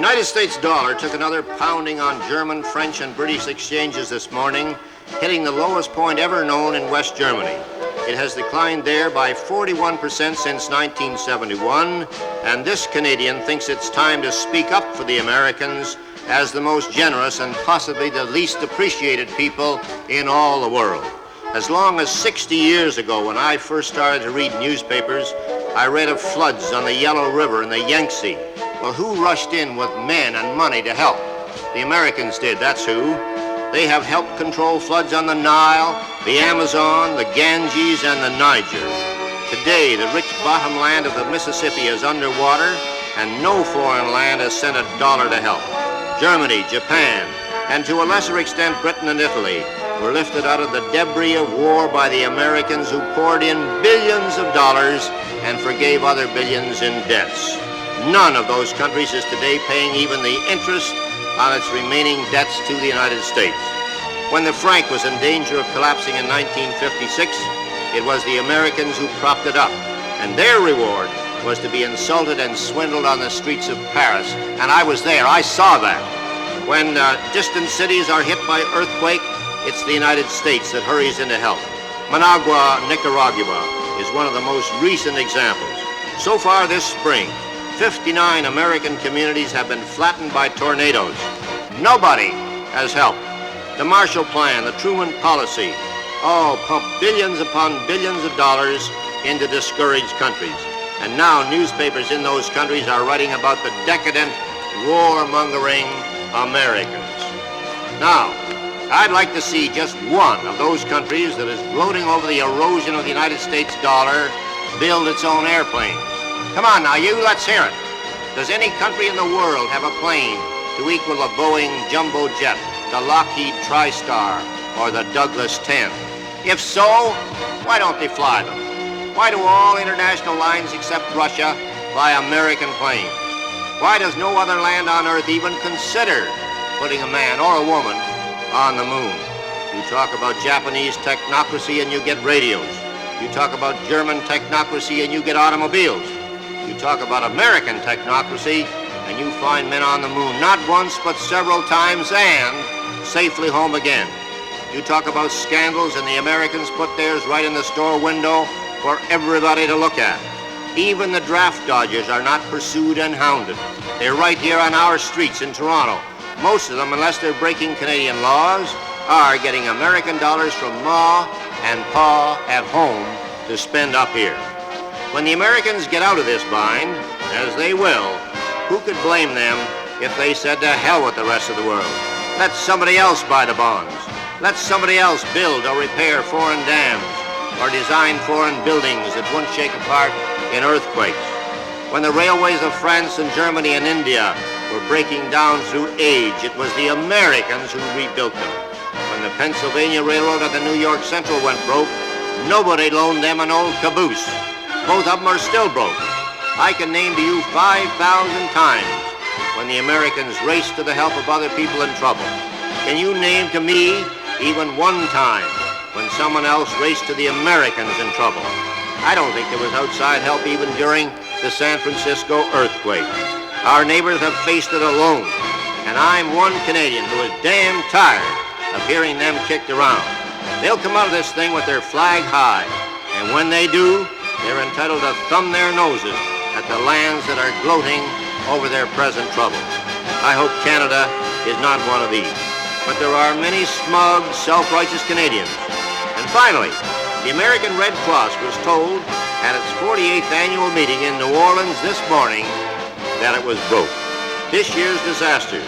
United States dollar took another pounding on German, French, and British exchanges this morning, hitting the lowest point ever known in West Germany. It has declined there by 41% since 1971, and this Canadian thinks it's time to speak up for the Americans as the most generous and possibly the least appreciated people in all the world. As long as 60 years ago, when I first started to read newspapers, I read of floods on the Yellow River and the Yangtze. Well, who rushed in with men and money to help? The Americans did, that's who. They have helped control floods on the Nile, the Amazon, the Ganges, and the Niger. Today, the rich bottomland of the Mississippi is underwater, and no foreign land has sent a dollar to help. Germany, Japan, and to a lesser extent Britain and Italy were lifted out of the debris of war by the Americans, who poured in billions of dollars and forgave other billions in debts. None of those countries is today paying even the interest on its remaining debts to the United States. When the franc was in danger of collapsing in 1956, it was the Americans who propped it up, and their reward was to be insulted and swindled on the streets of Paris. And I was there, I saw that. When distant cities are hit by earthquake, it's the United States that hurries in to help. Managua, Nicaragua is one of the most recent examples. So far this spring, 59 American communities have been flattened by tornadoes. Nobody has helped. The Marshall Plan, the Truman Policy, all pump billions upon billions of dollars into discouraged countries. And now newspapers in those countries are writing about the decadent, warmongering Americans. Now, I'd like to see just one of those countries that is gloating over the erosion of the United States dollar build its own airplanes. Come on now, you, let's hear it. Does any country in the world have a plane to equal the Boeing Jumbo Jet, the Lockheed TriStar, or the Douglas 10? If so, why don't they fly them? Why do all international lines except Russia fly American planes? Why does no other land on Earth even consider putting a man or a woman on the moon? You talk about Japanese technocracy and you get radios. You talk about German technocracy and you get automobiles. You talk about American technocracy and you find men on the moon, not once but several times, and safely home again. You talk about scandals and the Americans put theirs right in the store window for everybody to look at. Even the draft dodgers are not pursued and hounded. They're right here on our streets in Toronto. Most of them, unless they're breaking Canadian laws, are getting American dollars from Ma and Pa at home to spend up here. When the Americans get out of this bind, as they will, who could blame them if they said to hell with the rest of the world? Let somebody else buy the bonds. Let somebody else build or repair foreign dams or design foreign buildings that won't shake apart in earthquakes. When the railways of France and Germany and India were breaking down through age, it was the Americans who rebuilt them. When the Pennsylvania Railroad or the New York Central went broke, nobody loaned them an old caboose. Both of them are still broke. I can name to you 5,000 times when the Americans raced to the help of other people in trouble. Can you name to me even one time when someone else raced to the Americans in trouble? I don't think there was outside help even during the San Francisco earthquake. Our neighbors have faced it alone, and I'm one Canadian who is damn tired of hearing them kicked around. They'll come out of this thing with their flag high, and when they do, they're entitled to thumb their noses at the lands that are gloating over their present troubles. I hope Canada is not one of these. But there are many smug, self-righteous Canadians. And finally, the American Red Cross was told at its 48th annual meeting in New Orleans this morning that it was broke. This year's disasters,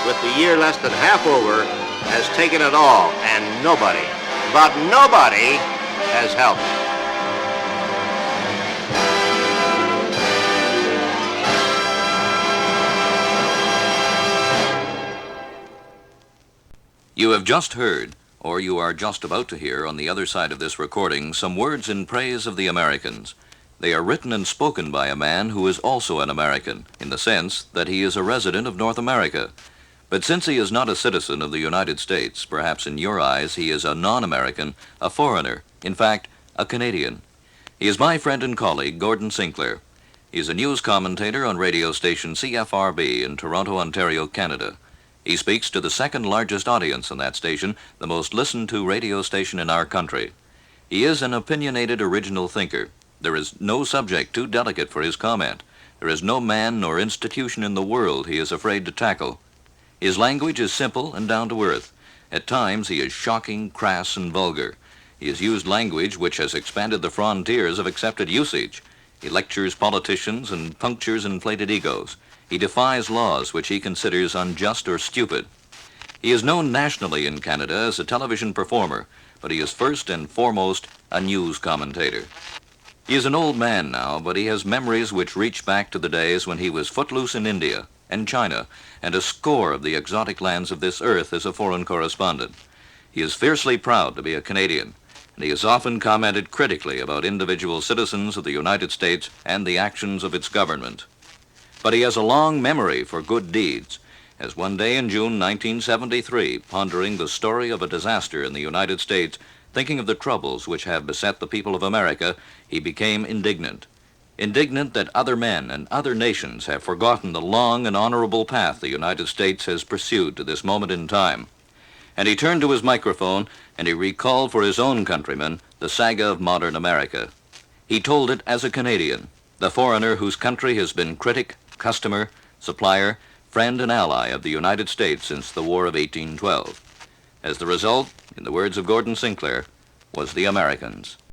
with the year less than half over, has taken it all, and nobody, but nobody, has helped. You have just heard, or you are just about to hear on the other side of this recording, some words in praise of the Americans. They are written and spoken by a man who is also an American, in the sense that he is a resident of North America. But since he is not a citizen of the United States, perhaps in your eyes he is a non-American, a foreigner, in fact, a Canadian. He is my friend and colleague, Gordon Sinclair. He is a news commentator on radio station CFRB in Toronto, Ontario, Canada. He speaks to the second largest audience on that station, the most listened to radio station in our country. He is an opinionated, original thinker. There is no subject too delicate for his comment. There is no man nor institution in the world he is afraid to tackle. His language is simple and down to earth. At times he is shocking, crass, and vulgar. He has used language which has expanded the frontiers of accepted usage. He lectures politicians and punctures inflated egos. He defies laws which he considers unjust or stupid. He is known nationally in Canada as a television performer, but he is first and foremost a news commentator. He is an old man now, but he has memories which reach back to the days when he was footloose in India and China and a score of the exotic lands of this earth as a foreign correspondent. He is fiercely proud to be a Canadian, and he has often commented critically about individual citizens of the United States and the actions of its government. But he has a long memory for good deeds, as one day in June 1973, pondering the story of a disaster in the United States, thinking of the troubles which have beset the people of America, he became indignant. Indignant that other men and other nations have forgotten the long and honorable path the United States has pursued to this moment in time. And he turned to his microphone and he recalled for his own countrymen the saga of modern America. He told it as a Canadian, the foreigner whose country has been critic, customer, supplier, friend, and ally of the United States since the War of 1812. As the result, in the words of Gordon Sinclair, was the Americans.